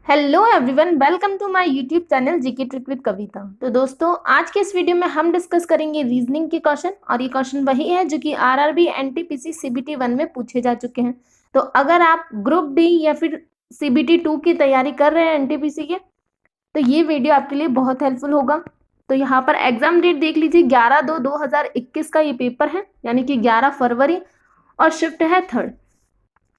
Hello everyone, welcome to my YouTube channel GK trick with Kavita. तो दोस्तों, आज के इस वीडियो में हम डिस्कस करेंगे रीजनिंग के क्वेश्चन, और ये क्वेश्चन वही है जो कि आरआरबी एनटीपीसी सीबीटी 1 में पूछे जा चुके हैं। तो अगर आप ग्रुप डी या फिर सीबीटी 2 की तैयारी कर रहे हैं एनटीपीसी के, तो ये वीडियो आपके लिए बहुत हेल्पफुल होगा। तो यहाँ पर एग्जाम डेट देख लीजिए, 11/2/2021 का ये पेपर है, यानी कि 11 फरवरी, और शिफ्ट है 3rd।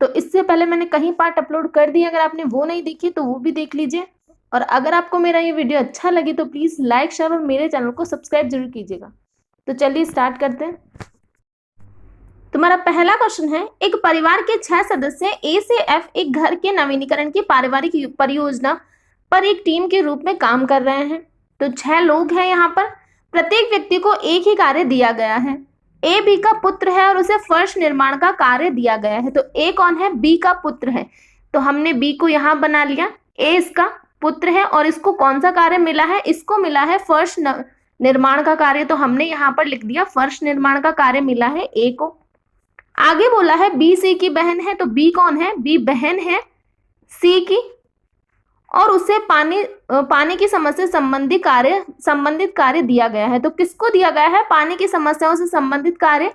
तो इससे पहले मैंने कहीं पार्ट अपलोड कर दिए, अगर आपने वो नहीं देखी तो वो भी देख लीजिए। और अगर आपको मेरा ये वीडियो अच्छा लगे तो प्लीज लाइक, शेयर और मेरे चैनल को सब्सक्राइब जरूर कीजिएगा। तो चलिए स्टार्ट करते हैं। तुम्हारा पहला क्वेश्चन है, एक परिवार के 6 सदस्य ए से एफ एक घर के नवीनीकरण की पारिवारिक परियोजना पर एक टीम के रूप में काम कर रहे हैं। तो 6 लोग हैं यहाँ पर, प्रत्येक व्यक्ति को एक ही कार्य दिया गया है। ए बी का पुत्र है और उसे फर्श निर्माण का कार्य दिया गया है। तो ए कौन है? बी का पुत्र है। तो हमने बी को यहां बना लिया, ए इसका पुत्र है और इसको कौन सा कार्य मिला है? इसको मिला है फर्श निर्माण का कार्य। तो हमने यहां पर लिख दिया फर्श निर्माण का कार्य मिला है ए को। आगे बोला है बी सी की बहन है। तो बी कौन है? बी बहन है सी की, और उसे पानी की समस्या संबंधित कार्य दिया गया है। तो किसको दिया गया है पानी की समस्याओं से संबंधित कार्य?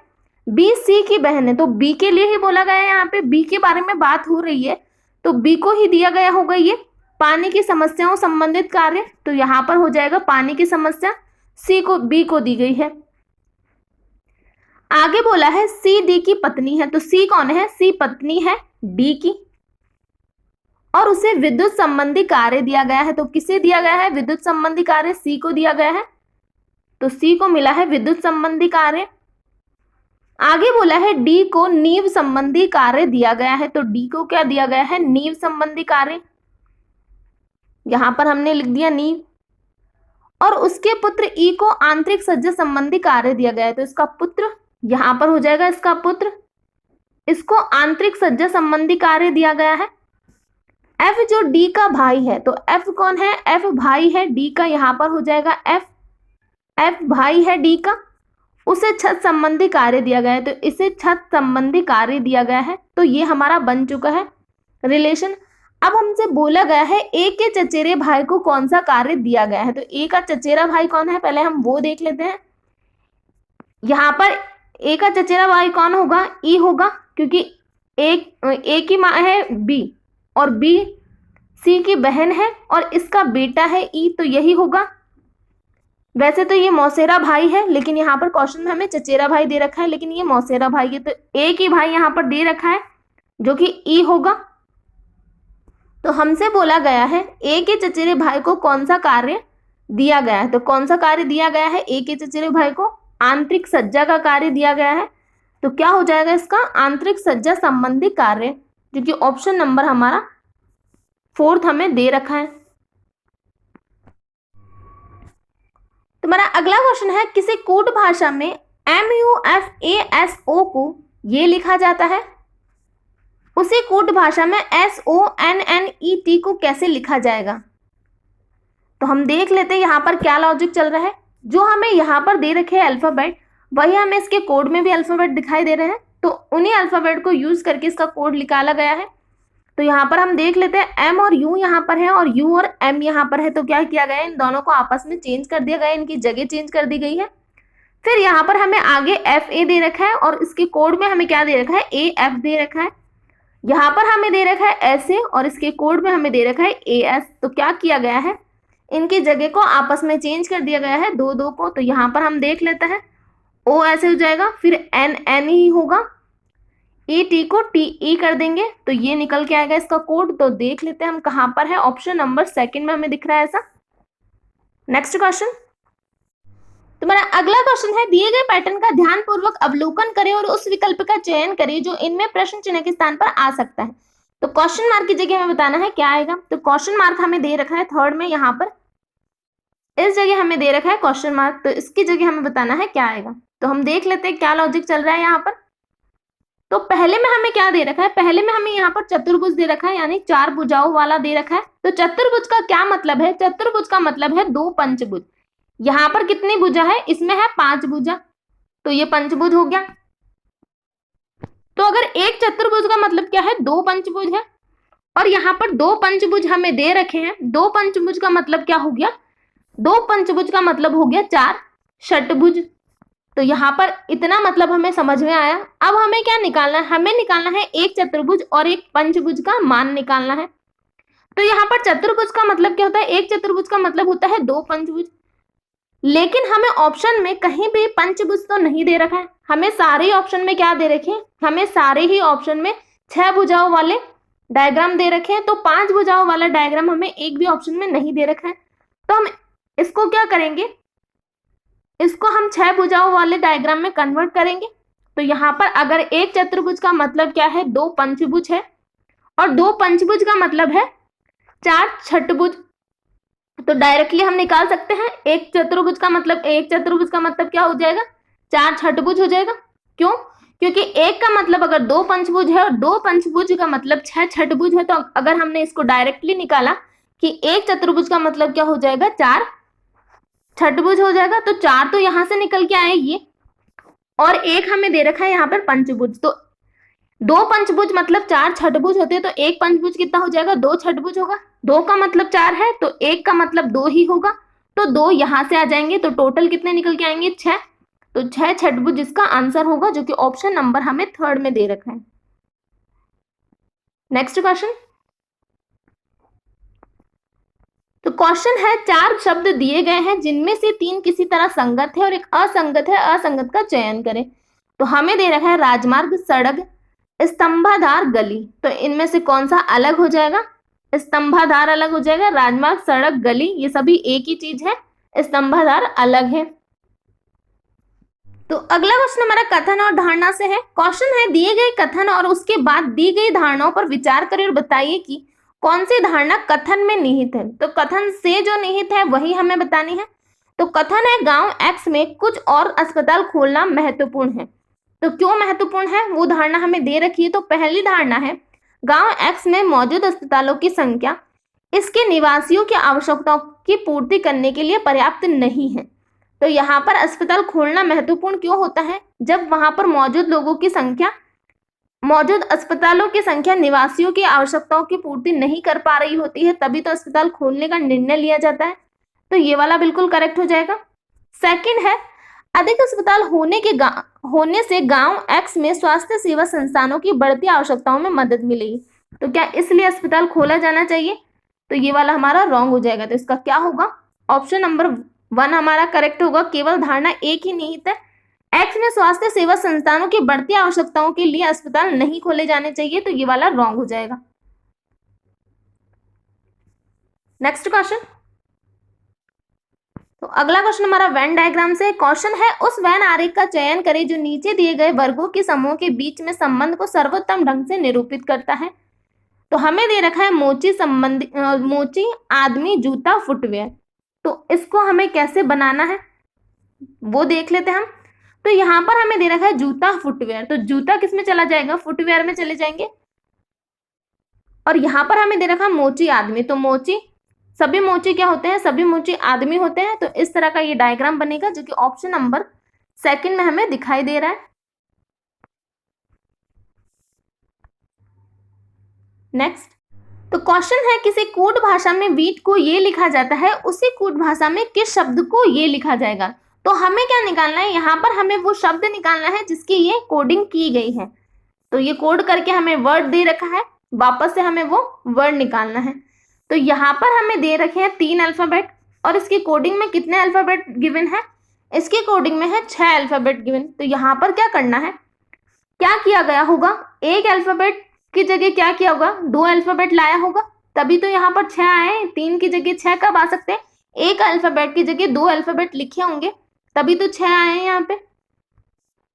बी सी की बहन है। तो बी के लिए ही बोला गया है, यहाँ पे बी के बारे में बात हो रही है, तो बी को ही दिया गया होगा ये पानी की समस्याओं संबंधित कार्य। तो यहाँ पर हो जाएगा पानी की समस्या सी को, बी को दी गई है। आगे बोला है सी डी की पत्नी है। तो सी कौन है? सी पत्नी है डी की, और उसे विद्युत संबंधी कार्य दिया गया है। तो किसे दिया गया है विद्युत संबंधी कार्य? सी को दिया गया है। तो सी को मिला है विद्युत संबंधी कार्य। आगे बोला है डी को नींव संबंधी कार्य दिया गया है। तो डी को क्या दिया गया है? नींव संबंधी कार्य। यहां पर हमने लिख दिया नींव। और उसके पुत्र ई को आंतरिक सज्जा संबंधी कार्य दिया गया है। तो इसका पुत्र यहां पर हो जाएगा, इसका पुत्र, इसको आंतरिक सज्जा संबंधी कार्य दिया गया है। एफ जो डी का भाई है, तो एफ कौन है? एफ भाई है डी का, यहां पर हो जाएगा एफ भाई है डी का, उसे छत संबंधी कार्य दिया गया है। तो इसे छत संबंधी कार्य दिया गया है। तो ये हमारा बन चुका है रिलेशन। अब हमसे बोला गया है ए के चचेरे भाई को कौन सा कार्य दिया गया है। तो ए का चचेरा भाई कौन है, पहले हम वो देख लेते हैं। यहां पर ए का चचेरा भाई कौन होगा? ई होगा, क्योंकि ए की माँ है बी, और बी सी की बहन है, और इसका बेटा है ई, तो यही होगा। वैसे तो ये मौसेरा भाई है, लेकिन यहाँ पर क्वेश्चन में हमें चचेरा भाई दे रखा है, लेकिन ये मौसेरा भाई है। तो ए की भाई यहाँ पर दे रखा है जो कि ई होगा। तो हमसे बोला गया है ए के चचेरे भाई को कौन सा कार्य दिया गया है। तो कौन सा कार्य दिया गया है? ए के चचेरे भाई को आंतरिक सज्जा का कार्य दिया गया है। तो क्या हो जाएगा इसका? आंतरिक सज्जा संबंधी कार्य, जो कि ऑप्शन नंबर हमारा 4th हमें दे रखा है। तुम्हारा अगला क्वेश्चन है, किसी कोड भाषा में MUFASO को ये लिखा जाता है, उसी कोड भाषा में SONNET को कैसे लिखा जाएगा? तो हम देख लेते हैं यहाँ पर क्या लॉजिक चल रहा है। जो हमें यहाँ पर दे रखे हैं अल्फाबेट, वही हमें इसके कोड में भी अल्फाबेट दिखाई दे रहे हैं। तो उन्हीं अल्फाबेट को यूज करके इसका कोड निकाला गया है। तो यहाँ पर हम देख लेते हैं एम और यू यहाँ पर है, और यू और एम यहाँ पर है। तो क्या किया गया है? इन दोनों को आपस में चेंज कर दिया गया है, इनकी जगह चेंज कर दी गई है। फिर यहाँ पर हमें आगे एफ ए दे रखा है, और इसके कोड में हमें क्या दे रखा है? ए एफ दे रखा है। यहाँ पर हमें दे रखा है एस ए, और इसके कोड में हमें दे रखा है ए एस। तो क्या किया गया है? इनकी जगह को आपस में चेंज कर दिया गया है, दो को। तो यहाँ पर हम देख लेते हैं, ओ ऐसे हो जाएगा, फिर एन एन ही होगा, ई टी को टी ई कर देंगे, तो ये निकल के आएगा इसका कोड। तो देख लेते हैं हम कहां पर है। ऑप्शन नंबर 2 में हमें दिख रहा है ऐसा। नेक्स्ट क्वेश्चन, तुम्हारा अगला क्वेश्चन है, दिए गए पैटर्न का ध्यानपूर्वक अवलोकन करें और उस विकल्प का चयन करें जो इनमें प्रश्न चिन्ह के स्थान पर आ सकता है। तो क्वेश्चन मार्क की जगह हमें बताना है क्या आएगा। तो क्वेश्चन मार्क हमें दे रखा है 3rd में, यहाँ पर इस जगह हमें दे रखा है क्वेश्चन मार्क, तो इसकी जगह हमें बताना है क्या आएगा। तो हम देख लेते हैं क्या लॉजिक चल रहा है यहाँ पर। तो पहले में हमें क्या दे रखा है? पहले में हमें यहाँ पर चतुर्भुज दे रखा है, यानी 4 भुजाओं वाला दे रखा है। तो चतुर्भुज का क्या मतलब है? चतुर्भुज का मतलब है 2 पंचभुज। यहाँ पर कितनी भुजा है? इसमें है 5 भुजा, तो ये पंचभुज हो गया। तो अगर एक चतुर्भुज का मतलब क्या है? 2 पंचभुज है। और यहाँ पर दो पंचभुज हमें दे रखे हैं। दो पंचभुज का मतलब क्या हो गया? दो पंचभुज का मतलब हो गया चार षटभुज। तो यहाँ पर इतना मतलब हमें समझ में आया। अब हमें क्या निकालना है? हमें निकालना है एक चतुर्भुज और एक पंचभुज का मान निकालना है। तो यहाँ पर चतुर्भुज का मतलब क्या होता है? एक चतुर्भुज का मतलब होता है दो पंचभुज। लेकिन हमें ऑप्शन में कहीं भी पंचभुज तो नहीं दे रखा है। हमें सारे ऑप्शन में क्या दे रखे हैं? हमें सारे ही ऑप्शन में 6 भुजाओं वाले डायग्राम दे रखे हैं। तो 5 भुजाओं वाला डायग्राम हमें एक भी ऑप्शन में नहीं दे रखा है। तो हम इसको क्या करेंगे? इसको हम 6 भुजाओं वाले डायग्राम में कन्वर्ट करेंगे। तो यहाँ पर अगर एक चतुर्भुज का मतलब क्या है? दो पंचभुज है, और दो पंचभुज का मतलब है चार षटभुज। तो डायरेक्टली हम निकाल सकते हैं एक चतुर्भुज का मतलब क्या हो जाएगा? चार षटभुज हो जाएगा। क्यों? क्योंकि एक का मतलब अगर दो पंचभुज है और दो पंचभुज का मतलब 6 षटभुज है, तो अगर हमने इसको डायरेक्टली निकाला कि एक चतुर्भुज का मतलब क्या हो जाएगा? चार षटभुज हो जाएगा। तो चार तो यहां से निकल के आए ये, और एक हमें दे रखा है यहाँ पर पंचभुज। तो दो पंचभुज मतलब चार षटभुज होते हैं, तो एक पंचभुज कितना हो जाएगा? दो षटभुज होगा। दो का मतलब चार है, तो एक का मतलब दो ही होगा, तो दो यहां से आ जाएंगे। तो टोटल कितने निकल के आएंगे? 6। तो 6 षटभुज इसका आंसर होगा, जो कि ऑप्शन नंबर हमें थर्ड में दे रखा है। Next question. तो क्वेश्चन है, चार शब्द दिए गए हैं जिनमें से 3 किसी तरह संगत है और एक असंगत है। असंगत का चयन करें। तो हमें दे रखा है राजमार्ग, सड़क, स्तंभाधार, गली। तो इनमें से कौन सा अलग हो जाएगा? स्तंभाधार अलग हो जाएगा। राजमार्ग, सड़क, गली ये सभी एक ही चीज है, स्तंभाधार अलग है। तो अगला क्वेश्चन हमारा कथन और धारणा से है। क्वेश्चन है, दिए गए कथन और उसके बाद दी गई धारणाओं पर विचार करें और बताइए कि कौन सी धारणा कथन में निहित है। तो कथन से जो निहित है वही हमें बतानी है। तो कथन है, गांव एक्स में कुछ और अस्पताल खोलना महत्वपूर्ण है। तो क्यों महत्वपूर्ण है वो धारणा हमें दे रखी है। तो पहली धारणा है, गांव एक्स में मौजूद अस्पतालों की संख्या इसके निवासियों की आवश्यकताओं की पूर्ति करने के लिए पर्याप्त नहीं है। तो यहाँ पर अस्पताल खोलना महत्वपूर्ण क्यों होता है? जब वहां पर मौजूद अस्पतालों की संख्या निवासियों की आवश्यकताओं की पूर्ति नहीं कर पा रही होती है, तभी तो अस्पताल खोलने का निर्णय लिया जाता है। तो ये वाला बिल्कुल करेक्ट हो जाएगा। सेकंड है, अधिक अस्पताल होने से गांव एक्स में स्वास्थ्य सेवा संस्थानों की बढ़ती आवश्यकताओं में मदद मिलेगी। तो क्या इसलिए अस्पताल खोला जाना चाहिए? तो ये वाला हमारा रॉन्ग हो जाएगा। तो इसका क्या होगा? ऑप्शन नंबर 1 हमारा करेक्ट होगा। केवल धारणा एक ही निहित है, एक्स में स्वास्थ्य सेवा संस्थानों की बढ़ती आवश्यकताओं के लिए अस्पताल नहीं खोले जाने चाहिए। तो ये वाला रॉन्ग हो जाएगा। Next question. तो अगला क्वेश्चन हमारा वेन डायग्राम से। क्वेश्चन है, उस वेन आरेख का चयन करें जो नीचे दिए गए वर्गों के समूह के बीच में संबंध को सर्वोत्तम ढंग से निरूपित करता है। तो हमें दे रखा है मोची, आदमी, जूता, फुटवेयर। तो इसको हमें कैसे बनाना है वो देख लेते हैं हम। तो यहाँ पर हमें दे रखा है जूता, फुटवेयर। तो जूता किस में चला जाएगा? फुटवेयर में चले जाएंगे। और यहाँ पर हमें दे रखा है मोची, आदमी। तो सभी मोची क्या होते हैं? सभी मोची आदमी होते हैं। तो इस तरह का ये डायग्राम बनेगा, जो कि ऑप्शन नंबर 2 में हमें दिखाई दे रहा है। नेक्स्ट। तो क्वेश्चन है, किसी कूट भाषा में वीट को ये लिखा जाता है, उसी कूट भाषा में किस शब्द को ये लिखा जाएगा। तो हमें क्या निकालना है? यहाँ पर हमें वो शब्द निकालना है जिसकी ये कोडिंग की गई है। तो ये कोड करके हमें वर्ड दे रखा है, वापस से हमें वो वर्ड निकालना है। तो यहाँ पर हमें दे रखे हैं 3 अल्फाबेट, और इसकी कोडिंग में कितने अल्फाबेट गिवन है? इसकी कोडिंग में है 6 अल्फाबेट गिवन। तो यहाँ पर क्या करना है? क्या किया गया होगा? एक अल्फाबेट की जगह क्या किया होगा? 2 अल्फाबेट लाया होगा, तभी तो यहाँ पर 6 आए। 3 की जगह 6 कब आ सकते हैं? एक अल्फाबेट की जगह 2 अल्फाबेट लिखे होंगे, तभी तो 6 आए हैं यहाँ पे।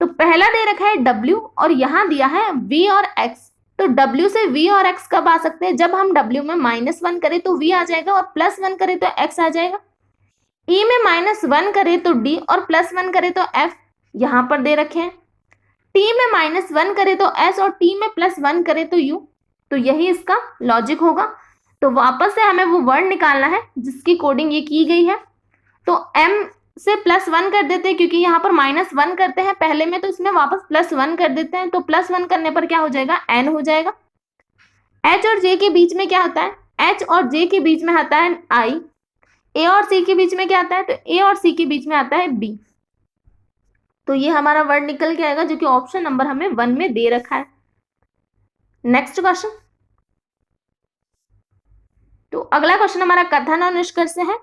तो पहला दे रखा है W, और यहाँ दिया है V और X। तो W से V और X कब आ सकते हैं? जब हम W में -1 करें तो V आ जाएगा, और +1 करें तो X आ जाएगा। E में -1 करें तो D, और +1 करें तो F यहाँ पर दे रखे हैं। T में -1 करें तो S, और T में +1 करें तो U। तो यही इसका लॉजिक होगा। तो वापस से हमें वो वर्ड निकालना है जिसकी कोडिंग ये की गई है। तो M से +1 कर देते हैं, क्योंकि यहाँ पर -1 करते हैं पहले में, तो इसमें वापस +1 कर देते हैं। तो +1 करने पर क्या हो जाएगा? N हो जाएगा। एच और जे के बीच में क्या होता है, एच और जे के बीच में आता है आई, ए और सी के बीच में क्या आता है, तो ए और सी के बीच में आता है बी। तो ये हमारा वर्ड निकल के आएगा जो कि ऑप्शन नंबर हमें 1 में दे रखा है। नेक्स्ट क्वेश्चन, तो अगला क्वेश्चन हमारा कथन और निष्कर्ष है।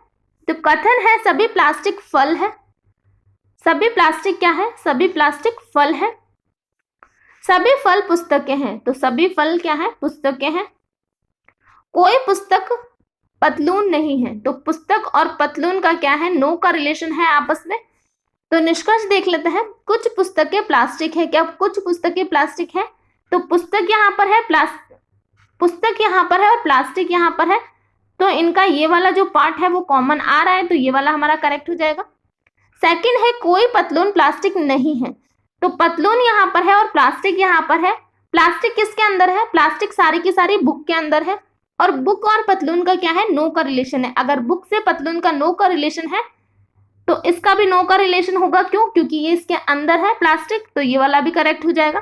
तो कथन है सभी प्लास्टिक फल है, सभी प्लास्टिक क्या है, सभी प्लास्टिक फल है। सभी फल पुस्तकें हैं, तो सभी फल क्या है, पुस्तकें हैं। कोई पुस्तक पतलून नहीं है, तो पुस्तक और पतलून का क्या है, नो का रिलेशन है आपस में। तो निष्कर्ष देख लेते हैं, कुछ पुस्तकें प्लास्टिक है, क्या कुछ पुस्तकें प्लास्टिक है, तो पुस्तक यहाँ पर है, पुस्तक यहाँ पर है और प्लास्टिक यहाँ पर है, तो इनका ये वाला जो पार्ट है वो कॉमन आ रहा है, तो ये वाला हमारा करेक्ट हो जाएगा। सेकंड है कोई पतलून प्लास्टिक नहीं है, तो पतलून यहाँ पर है और प्लास्टिक यहाँ पर है। प्लास्टिक किसके अंदर है, प्लास्टिक सारी की सारी बुक के अंदर है, और बुक और पतलून का क्या है, नो का रिलेशन है। अगर बुक से पतलून का नो का रिलेशन है तो इसका भी नो का रिलेशन होगा, क्यों, क्योंकि ये इसके अंदर है प्लास्टिक, तो ये वाला भी करेक्ट हो जाएगा।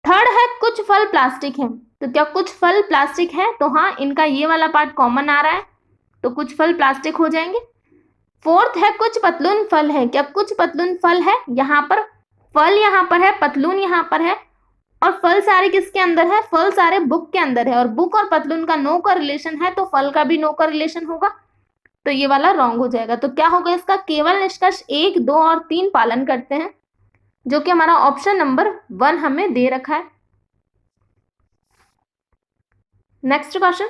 थर्ड है कुछ फल प्लास्टिक है, तो क्या कुछ फल प्लास्टिक है, तो हाँ इनका ये वाला पार्ट कॉमन आ रहा है, तो कुछ फल प्लास्टिक हो जाएंगे। फोर्थ है कुछ पतलून फल है, क्या कुछ पतलून फल है, यहाँ पर फल यहाँ पर है, पतलून यहाँ पर है, और फल सारे किसके अंदर है, फल सारे बुक के अंदर है, और बुक और पतलून का नो का रिलेशन है, तो फल का भी नो का रिलेशन होगा, तो ये वाला रॉन्ग हो जाएगा। तो क्या होगा इसका, केवल निष्कर्ष 1, 2 और 3 पालन करते हैं, जो कि हमारा ऑप्शन नंबर 1 हमें दे रखा है। नेक्स्ट क्वेश्चन,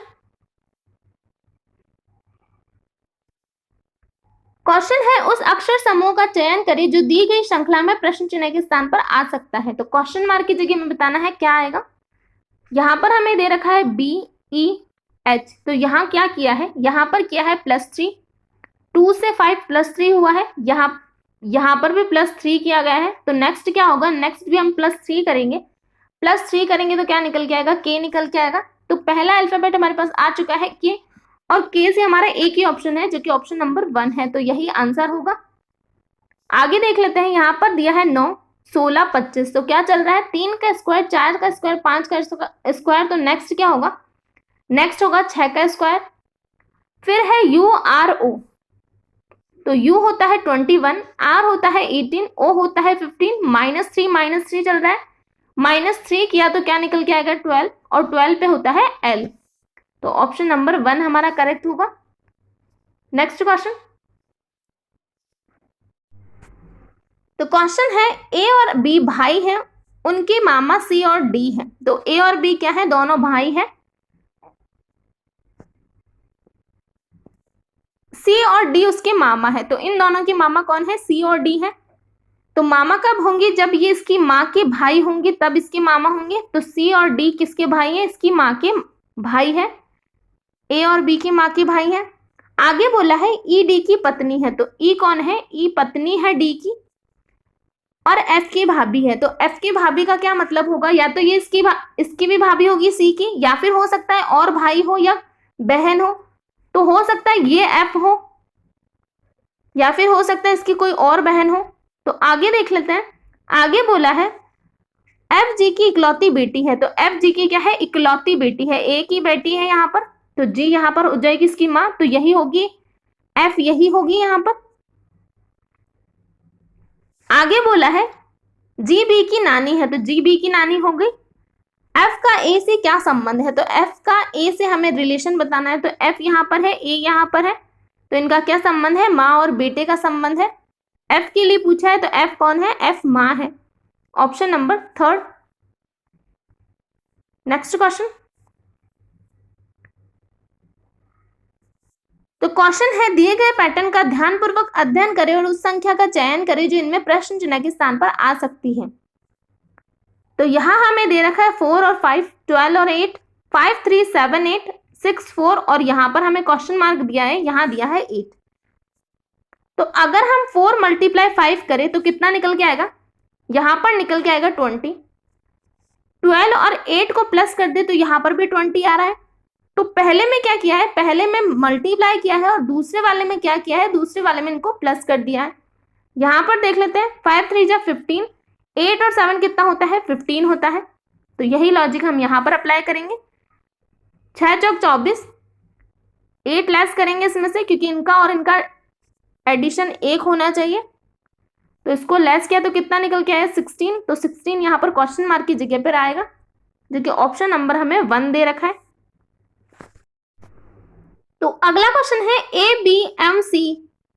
क्वेश्चन है उस अक्षर समूह का चयन करें जो दी गई श्रृंखला में प्रश्न चिन्ह के स्थान पर आ सकता है। तो क्वेश्चन मार्क की जगह में बताना है क्या आएगा। यहाँ पर हमें दे रखा है BEH, तो यहाँ क्या किया है, यहाँ पर किया है +3, 2 से 5 +3 हुआ है, यहाँ पर भी +3 किया गया है, तो नेक्स्ट क्या होगा, नेक्स्ट भी हम +3 करेंगे, +3 करेंगे तो क्या निकल के आएगा, K निकल के आएगा। तो पहला अल्फाबेट हमारे पास आ चुका है K, और K से हमारा एक ही ऑप्शन है जो कि ऑप्शन नंबर 1 है, तो यही आंसर होगा। आगे देख लेते हैं, यहाँ पर दिया है 9, 16, 25, तो क्या चल रहा है, 3 का स्क्वायर, 4 का स्क्वायर, 5 का स्क्वायर, तो नेक्स्ट क्या होगा, नेक्स्ट होगा 6 का स्क्वायर। फिर है URO, तो U होता है 21, R होता है 18, O होता है 15, -3 चल रहा है, -3 किया तो क्या निकल के आएगा 12, और 12 पे होता है L, तो ऑप्शन नंबर 1 हमारा करेक्ट होगा। नेक्स्ट क्वेश्चन, तो क्वेश्चन है A और B भाई हैं, उनके मामा C और D हैं, तो A और B क्या है, दोनों भाई हैं, C और D उसके मामा है, तो इन दोनों के मामा कौन है, C और D है। तो मामा कब होंगे, जब ये इसकी माँ के भाई होंगे तब इसके मामा होंगे, तो C और D किसके भाई हैं, इसकी माँ के भाई है, A और B की माँ के भाई हैं। आगे बोला है E D की पत्नी है, तो E कौन है, E पत्नी है D की, और F की भाभी है, तो F की भाभी का क्या मतलब होगा, या तो ये इसकी भी भाभी होगी C की, या फिर हो सकता है और भाई हो या बहन हो, तो हो सकता है ये F हो, या फिर हो सकता है इसकी कोई और बहन हो। तो आगे देख लेते हैं, आगे बोला है FG की इकलौती बेटी है, तो FG की क्या है, इकलौती बेटी है, A की बेटी है यहाँ पर, तो G यहाँ पर हो जाएगी इसकी माँ, तो यही होगी F, यही होगी यहाँ पर। आगे बोला है GB की नानी है, तो GB की नानी हो गई। F का A से क्या संबंध है, तो F का A से हमें रिलेशन बताना है, तो F यहाँ पर है, A यहाँ पर है, तो इनका क्या संबंध है, माँ और बेटे का संबंध है। F के लिए पूछा है, तो F कौन है, F माँ है, ऑप्शन नंबर 3। नेक्स्ट क्वेश्चन, तो क्वेश्चन है दिए गए पैटर्न का ध्यानपूर्वक अध्ययन करें और उस संख्या का चयन करें जो इनमें प्रश्न चिन्ह के स्थान पर आ सकती है। तो यहाँ हमें दे रखा है 4 और 5, 12 और 8, 5, 3, 7, 8, 6, 4, और यहाँ पर हमें क्वेश्चन मार्क दिया है, यहाँ दिया है 8। तो अगर हम 4 × 5 करें तो कितना निकल के आएगा, यहाँ पर निकल के आएगा 20। 12 और 8 को प्लस कर दे तो यहाँ पर भी 20 आ रहा है। तो पहले में क्या किया है, पहले में मल्टीप्लाई किया है, और दूसरे वाले में क्या किया है, दूसरे वाले में इनको प्लस कर दिया है। यहाँ पर देख लेते हैं, 5 3 जा 15, 8 और 7 कितना होता है, 15 होता है। तो यही लॉजिक हम यहाँ पर अप्लाई करेंगे। 6 चौक 24, 8 लेस करेंगे इसमें से क्योंकि इनका और इनका एडिशन 1 होना चाहिए, तो इसको लेस किया तो कितना निकल के आया 16, तो 16 यहाँ पर क्वेश्चन मार्क की जगह पर आएगा, जो कि ऑप्शन नंबर हमें 1 दे रखा है। तो अगला क्वेश्चन है ABMC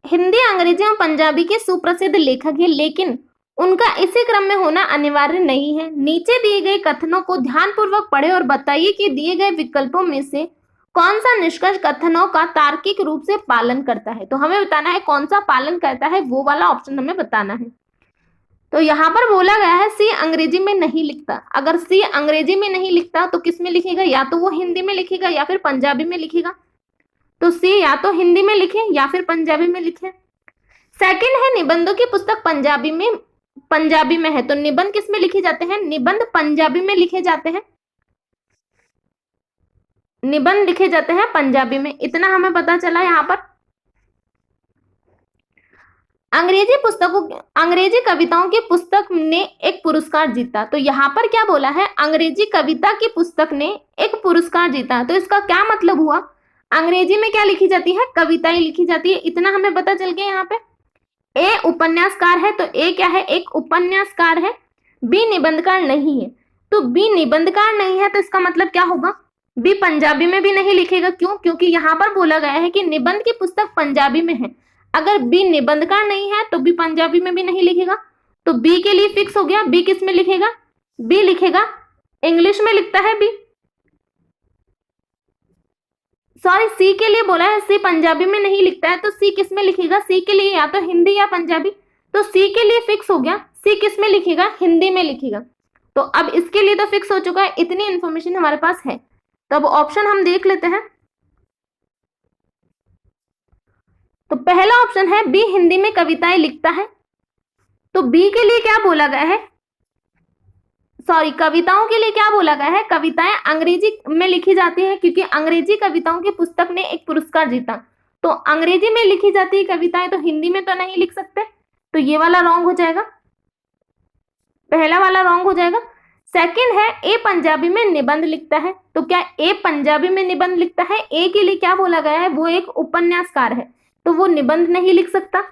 हिंदी, अंग्रेजी और पंजाबी के सुप्रसिद्ध लेखक है, लेकिन उनका इसी क्रम में होना अनिवार्य नहीं है। नीचे दिए गए कथनों को ध्यानपूर्वक पढ़े और बताइए कि दिए गए विकल्पों में से कौन सा निष्कर्ष कथनों का तार्किक रूप से पालन करता है। तो हमें बताना है कौन सा पालन करता है, वो वाला ऑप्शन हमें बताना है। तो यहाँ पर बोला गया है सी अंग्रेजी में नहीं लिखता। अगर सी अंग्रेजी में नहीं लिखता तो किस में लिखेगा, या तो वो हिंदी में लिखेगा या फिर पंजाबी में लिखेगा। तो सी या तो हिंदी में लिखे या फिर पंजाबी में लिखे। सेकंड है निबंधों की पुस्तक पंजाबी में है, तो निबंध किस में लिखे जाते हैं, निबंध पंजाबी में लिखे जाते हैं, निबंध लिखे जाते हैं पंजाबी में। इतना हमें पता चला। यहाँ पर अंग्रेजी कविताओं की पुस्तक ने एक पुरस्कार जीता, तो यहाँ पर क्या बोला है, अंग्रेजी कविता की पुस्तक ने एक पुरस्कार जीता। तो इसका क्या मतलब हुआ, अंग्रेजी में क्या लिखी जाती है, कविताएं लिखी जाती है। इतना हमें पता चल गया। यहाँ पे ए उपन्यासकार है, तो ए क्या है, एक उपन्यासकार है। बी निबंधकार नहीं है, तो बी निबंधकार नहीं है, तो इसका मतलब क्या होगा, बी पंजाबी में भी नहीं लिखेगा। क्यों, क्योंकि यहाँ पर बोला गया है कि निबंध की पुस्तक पंजाबी में है। अगर बी निबंधकार नहीं है तो बी पंजाबी में भी नहीं लिखेगा, तो बी के लिए फिक्स हो गया। बी किस में लिखेगा, बी लिखेगा इंग्लिश में लिखता है बी, सॉरी सी के लिए बोला है, सी पंजाबी में नहीं लिखता है, तो सी किस में लिखेगा, सी के लिए या तो हिंदी या पंजाबी। तो सी के लिए फिक्स हो गया, सी किस में लिखेगा, हिंदी में लिखेगा। तो अब इसके लिए तो फिक्स हो चुका है, इतनी इंफॉर्मेशन हमारे पास है। तो अब ऑप्शन हम देख लेते हैं। तो पहला ऑप्शन है बी हिंदी में कविताएं लिखता है, तो बी के लिए क्या बोला गया है, सॉरी कविताओं के लिए क्या बोला गया है, कविताएं अंग्रेजी में लिखी जाती है क्योंकि अंग्रेजी कविताओं की पुस्तक ने एक पुरस्कार जीता। तो अंग्रेजी में लिखी जाती है कविताएं, तो हिंदी में तो नहीं लिख सकते, तो ये वाला रॉन्ग हो जाएगा, पहला वाला रॉन्ग हो जाएगा। सेकंड है ए पंजाबी में निबंध लिखता है, तो क्या ए पंजाबी में निबंध लिखता है, ए के लिए क्या बोला गया है, वो एक उपन्यासकार है, तो वो निबंध नहीं लिख सकता,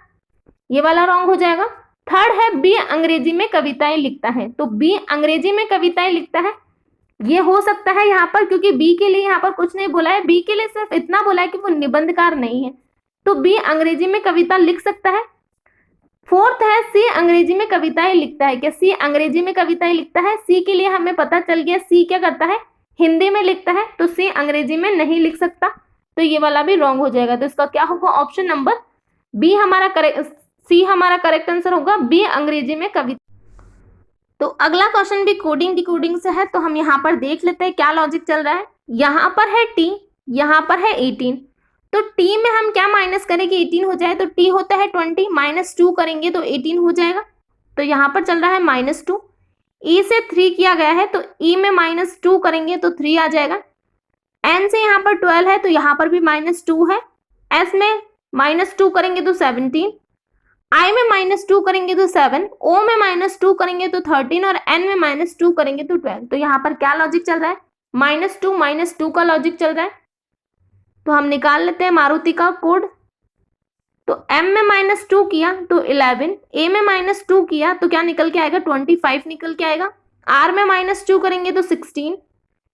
ये वाला रॉन्ग हो जाएगा। थर्ड है बी अंग्रेजी में कविताएं लिखता है, तो बी अंग्रेजी में कविताएं लिखता है, ये हो सकता है यहाँ पर, क्योंकि बी के लिए यहाँ पर कुछ नहीं बोला है, बी के लिए सिर्फ इतना बोला है कि वो निबंधकार नहीं है, तो बी अंग्रेजी में कविता लिख सकता है। फोर्थ है सी अंग्रेजी में कविताएं लिखता है, क्या सी अंग्रेजी में कविताएं लिखता है, सी के लिए हमें पता चल गया सी क्या करता है, हिंदी में लिखता है, तो सी अंग्रेजी में नहीं लिख सकता, तो ये वाला भी रॉन्ग हो जाएगा। तो इसका क्या होगा, ऑप्शन नंबर बी हमारा करेक्ट, सी हमारा करेक्ट आंसर होगा, बी अंग्रेजी में कविता। तो अगला क्वेश्चन भी कोडिंग डिकोडिंग से है, तो हम यहाँ पर देख लेते हैं क्या लॉजिक चल रहा है। यहाँ पर है टी, यहाँ पर है 18, तो टी में हम क्या माइनस करें कि 18 हो जाए, तो टी होता है 20, -2 करेंगे तो 18 हो जाएगा, तो यहाँ पर चल रहा है -2। ई से 3 किया गया है, तो ई में -2 करेंगे तो 3 आ जाएगा। एन से यहाँ पर 12 है, तो यहाँ पर भी -2 है। एस में -2 करेंगे तो 17, आई में -2 करेंगे तो 7, ओ में -2 करेंगे तो 13 और एन में -2 करेंगे तो 12। तो यहाँ पर क्या लॉजिक चल रहा है, -2 का लॉजिक चल रहा है। तो हम निकाल लेते हैं मारुति का कोड। तो एम में -2 किया तो 11, ए में -2 किया तो क्या निकल के आएगा, 25 निकल के आएगा। आर में -2 करेंगे तो 16,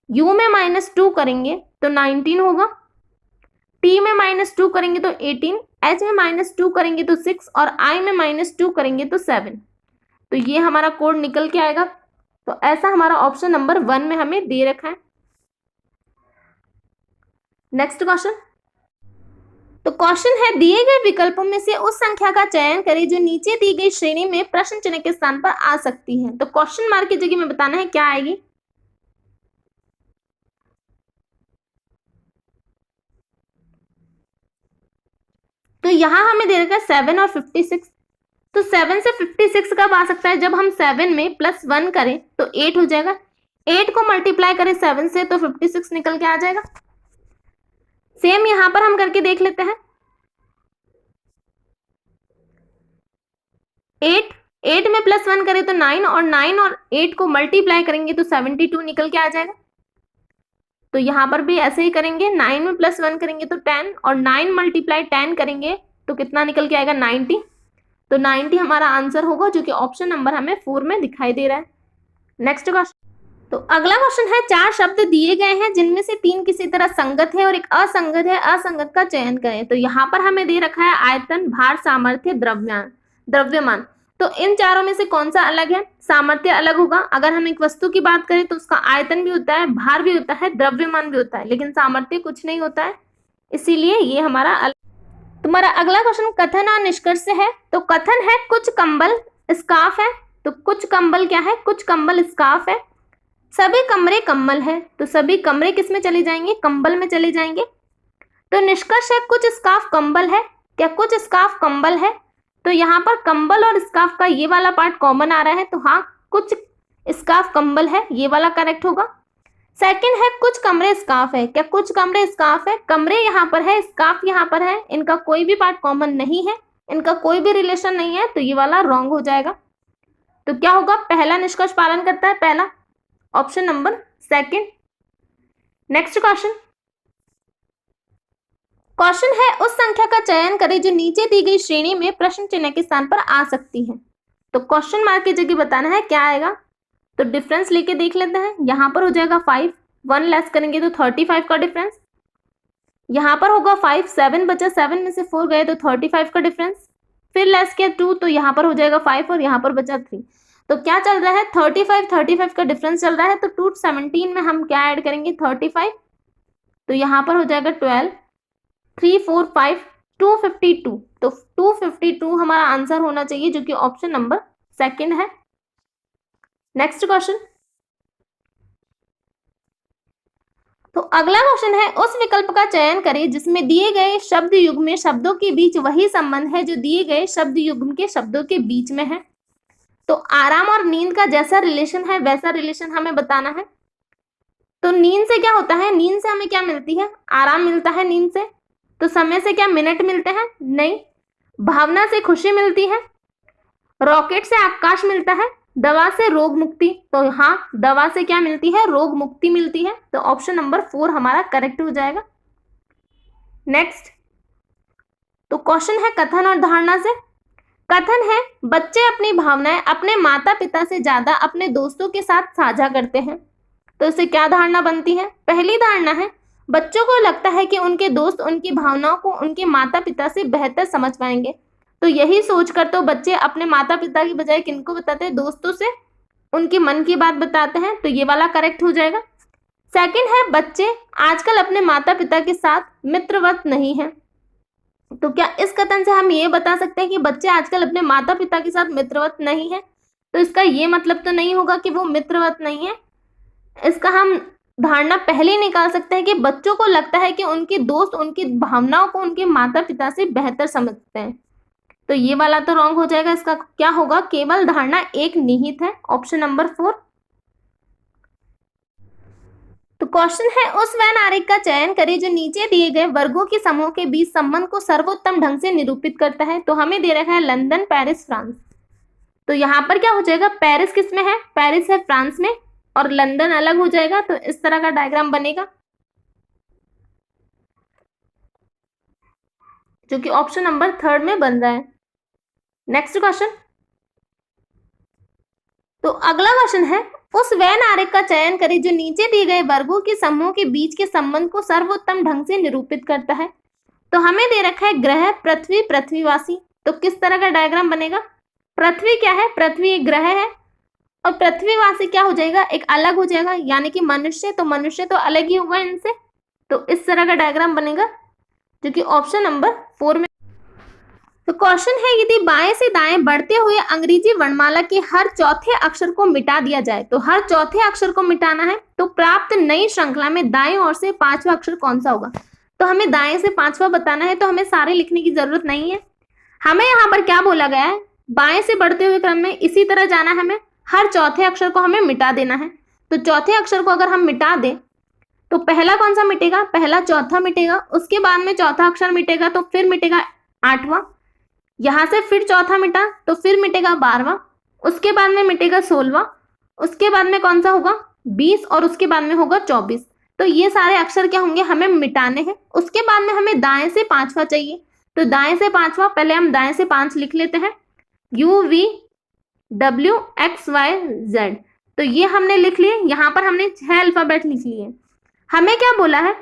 यू में -2 करेंगे तो 19 होगा, टी में -2 करेंगे तो 18, एच में -2 करेंगे तो 6 और आई में -2 करेंगे तो 7। तो ये हमारा कोड निकल के आएगा। तो ऐसा हमारा ऑप्शन नंबर 1 में हमें दे रखा है। नेक्स्ट क्वेश्चन, तो क्वेश्चन है दिए गए विकल्पों में से उस संख्या का चयन करें जो नीचे दी गई श्रेणी में प्रश्न चिन्ह के स्थान पर आ सकती है। तो क्वेश्चन मार्क की जगह में बताना है क्या आएगी। तो यहां हमें दे रखा है 7 और 56, तो 7 से 56 कब आ सकता है, जब हम 7 में +1 करें तो 8 हो जाएगा, 8 को मल्टीप्लाई करें 7 से तो 56 निकल के आ जाएगा। सेम यहां पर हम करके देख लेते हैं। 8 में +1 करें तो 9 और 9 और 8 को मल्टीप्लाई करेंगे तो 72 निकल के आ जाएगा। तो यहाँ पर भी ऐसे ही करेंगे, 9 में +1 करेंगे तो 10, और 9 × 10 करेंगे तो कितना निकल के आएगा 90। तो 90 हमारा आंसर होगा, जो कि ऑप्शन नंबर हमें 4 में दिखाई दे रहा है। Next question. तो अगला क्वेश्चन है, 4 शब्द दिए गए हैं जिनमें से 3 किसी तरह संगत है और एक असंगत है, असंगत का चयन करें। तो यहाँ पर हमें दे रखा है आयतन, भार, सामर्थ्य, द्रव्यमान। तो इन चारों में से कौन सा अलग है? सामर्थ्य अलग होगा। अगर हम एक वस्तु की बात करें तो उसका आयतन भी होता है, भार भी होता है, द्रव्यमान भी होता है, लेकिन सामर्थ्य कुछ नहीं होता है, इसीलिए ये हमारा अलग। तुम्हारा अगला क्वेश्चन कथन और निष्कर्ष है। तो कथन है कुछ कंबल स्कार्फ है। तो कुछ कंबल क्या है? कुछ कंबल स्कार्फ है। सभी कमरे कंबल है। तो सभी कमरे किस में चले जाएंगे? कंबल में चले जाएंगे। तो निष्कर्ष है कुछ स्कार्फ कंबल है। क्या कुछ स्कार्फ कंबल है? तो यहाँ पर कंबल और स्कार्फ का ये वाला पार्ट कॉमन आ रहा है, तो हाँ कुछ स्कार्फ कंबल है, ये वाला करेक्ट होगा। सेकंड है कुछ कमरे स्कार्फ है। क्या कुछ कमरे स्कार्फ है? कमरे यहाँ पर है, स्कार्फ यहाँ पर है, इनका कोई भी पार्ट कॉमन नहीं है, इनका कोई भी रिलेशन नहीं है, तो ये वाला रॉन्ग हो जाएगा। तो क्या होगा? पहला निष्कर्ष पालन करता है, पहला, option number second. Next question. Question है उस संख्या का चयन करें जो नीचे दी गई श्रेणी में प्रश्न चिन्ह के स्थान पर आ सकती है। तो क्वेश्चन मार्क की जगह बताना है क्या आएगा। तो डिफरेंस लेके देख लेते हैं। यहाँ पर हो जाएगा 5, 1 लेस करेंगे तो 35 का डिफरेंस। यहाँ पर होगा 5, 7 बचा, 7 में से 4 गए तो 35 का डिफरेंस। फिर लेस किया 2, तो यहाँ पर हो जाएगा 5 और यहाँ पर बचा 3। तो क्या चल रहा है? 35 का डिफरेंस चल रहा है। तो 217 में हम क्या ऐड करेंगे? 35। तो यहाँ पर हो जाएगा 12, 3, 4, 5, 252। तो 252 हमारा आंसर होना चाहिए, जो कि ऑप्शन नंबर सेकंड है। Next question. तो अगला क्वेश्चन है उस विकल्प का चयन करें जिसमें दिए गए शब्द युग्म में शब्दों के बीच वही संबंध है जो दिए गए शब्द युग्म के शब्दों के बीच में है। तो आराम और नींद का जैसा रिलेशन है वैसा रिलेशन हमें बताना है। तो नींद से क्या होता है? नींद से हमें क्या मिलती है? आराम मिलता है नींद से। तो समय से क्या मिनट मिलते हैं? नहीं। भावना से खुशी मिलती है। रॉकेट से आकाश मिलता है। दवा से रोग मुक्ति। तो हाँ, दवा से क्या मिलती है? रोग मुक्ति मिलती है। तो ऑप्शन नंबर 4 हमारा करेक्ट हो जाएगा। नेक्स्ट। तो क्वेश्चन है कथन और धारणा से। कथन है बच्चे अपनी भावनाएं अपने माता पिता से ज्यादा अपने दोस्तों के साथ साझा करते हैं। तो इससे क्या धारणा बनती है? पहली धारणा है बच्चों को लगता है कि उनके दोस्त उनकी भावनाओं को उनके माता पिता से बेहतर समझ पाएंगे। तो यही सोचकर तो बच्चे अपने माता पिता की बजाय किनको बताते हैं? दोस्तों से उनके मन की बात बताते हैं। तो ये वाला करेक्ट हो जाएगा। सेकंड है बच्चे आजकल अपने माता पिता के साथ मित्रवत नहीं है। तो क्या इस कथन से हम ये बता सकते हैं कि बच्चे आजकल अपने माता पिता के साथ मित्रवत नहीं है? तो इसका ये मतलब तो नहीं होगा कि वो मित्रवत नहीं है। इसका हम धारणा पहले निकाल सकते हैं कि बच्चों को लगता है कि उनके दोस्त उनकी भावनाओं को उनके माता पिता से बेहतर समझते हैं। तो ये वाला तो रॉन्ग हो जाएगा। इसका क्या होगा? केवल धारणा एक निहित है, ऑप्शन नंबर 4। तो क्वेश्चन है उस वैन आरेख का चयन करें जो नीचे दिए गए वर्गों के समूह के बीच संबंध को सर्वोत्तम ढंग से निरूपित करता है। तो हमें दे रखा है लंदन, पेरिस, फ्रांस। तो यहाँ पर क्या हो जाएगा? पेरिस किस में है? पेरिस है फ्रांस में, और लंदन अलग हो जाएगा। तो इस तरह का डायग्राम बनेगा, जो कि ऑप्शन नंबर 3 में बन रहा है। Next question. तो अगला क्वेश्चन है उस वैन आरेख का चयन करें जो नीचे दिए गए वर्गों के समूह के बीच के संबंध को सर्वोत्तम ढंग से निरूपित करता है। तो हमें दे रखा है ग्रह, पृथ्वी, पृथ्वीवासी। तो किस तरह का डायग्राम बनेगा? पृथ्वी क्या है? पृथ्वी एक ग्रह है, और पृथ्वीवासी क्या हो जाएगा? एक अलग हो जाएगा, यानी कि मनुष्य। तो मनुष्य तो अलग ही होगा इनसे। तो इस तरह का डायग्राम बनेगा, जो कि ऑप्शन नंबर 4 में। तो क्वेश्चन है यदि बाएं से दाएं बढ़ते हुए अंग्रेजी वर्णमाला के हर चौथे अक्षर को मिटा दिया जाए, तो हर चौथे अक्षर को मिटाना है, तो प्राप्त नई श्रृंखला में दाएं ओर से 5वां अक्षर कौन सा होगा? तो हमें दाएं से 5वां बताना है, तो हमें सारे लिखने की जरूरत नहीं है। हमें यहाँ पर क्या बोला गया है? बाएं से बढ़ते हुए क्रम में इसी तरह जाना है, हमें हर चौथे अक्षर को हमें मिटा देना है। तो चौथे अक्षर को अगर हम मिटा दें तो पहला कौन सा मिटेगा? पहला चौथा मिटेगा, उसके बाद में चौथा अक्षर मिटेगा, तो फिर मिटेगा 8वां, यहां से फिर चौथा मिटा तो फिर मिटेगा 12वां, उसके बाद में मिटेगा 16वां, उसके बाद में कौन सा होगा? 20, और उसके बाद में होगा 24। तो ये सारे अक्षर क्या होंगे, हमें मिटाने हैं। उसके बाद में हमें दाएं से पांचवा चाहिए, तो दाएं से पांचवा, पहले हम दाएं से 5 लिख लेते हैं, UVWXYZ। तो ये हमने लिख लिए, यहां पर हमने 6 अल्फाबेट लिख लिए। हमें क्या बोला है,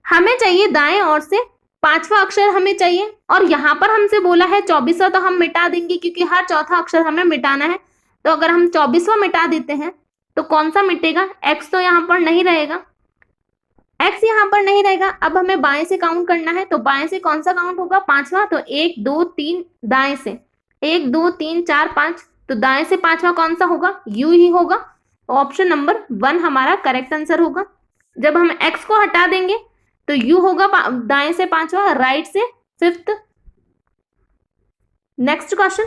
हमें चाहिए दाएं ओर से 5वां अक्षर हमें चाहिए, और यहां पर हमसे बोला है 24वां, तो हम मिटा देंगे क्योंकि हर चौथा अक्षर हमें मिटाना है। तो अगर हम 24वां मिटा देते हैं तो कौन सा मिटेगा, X तो यहाँ पर नहीं रहेगा, X यहाँ पर नहीं रहेगा। अब हमें बाएं से काउंट करना है, तो बाएं से कौन सा काउंट होगा, 5वां, तो 1 2 3 दाएं से 1 2 3 4 5, तो दाएं से 5वां कौन सा होगा, U ही होगा। ऑप्शन नंबर 1 हमारा करेक्ट आंसर होगा। जब हम X को हटा देंगे तो U होगा दाएं से 5वां, राइट से 5th। नेक्स्ट क्वेश्चन,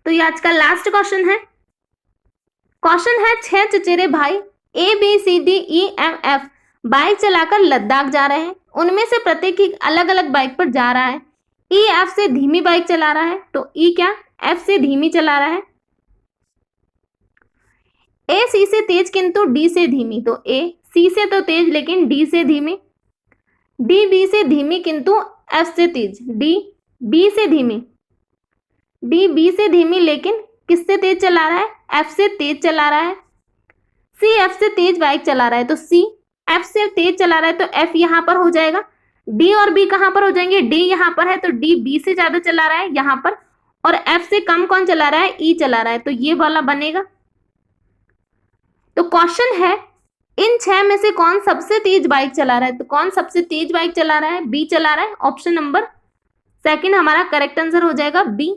तो ये आज का लास्ट क्वेश्चन है। क्वेश्चन है 6 चचेरे भाई ABCDEFF बाइक चलाकर लद्दाख जा रहे हैं। उनमें से प्रत्येक एक अलग अलग बाइक पर जा रहा है। E F से धीमी बाइक चला रहा है, तो E क्या F से धीमी चला रहा है। A C से तेज किंतु D से धीमी, तो A C से तो तेज लेकिन D से धीमी। D B से धीमी किंतु F से तेज, D B से धीमी, D B से धीमी लेकिन किससे तेज चला रहा है, F से तेज चला रहा है। C F से तेज बाइक चला रहा है, तो C F से तेज चला रहा है, तो F यहाँ पर हो जाएगा। D और B कहाँ पर हो जाएंगे, D यहाँ पर है, तो D B से ज्यादा चला रहा है यहाँ पर, और F से कम कौन चला रहा है, E चला रहा है, तो ये वाला बनेगा। तो क्वेश्चन है इन 6 में से कौन सबसे तेज बाइक चला रहा है, तो कौन सबसे तेज बाइक चला रहा है, B चला रहा है। ऑप्शन नंबर 2 हमारा करेक्ट आंसर हो जाएगा B।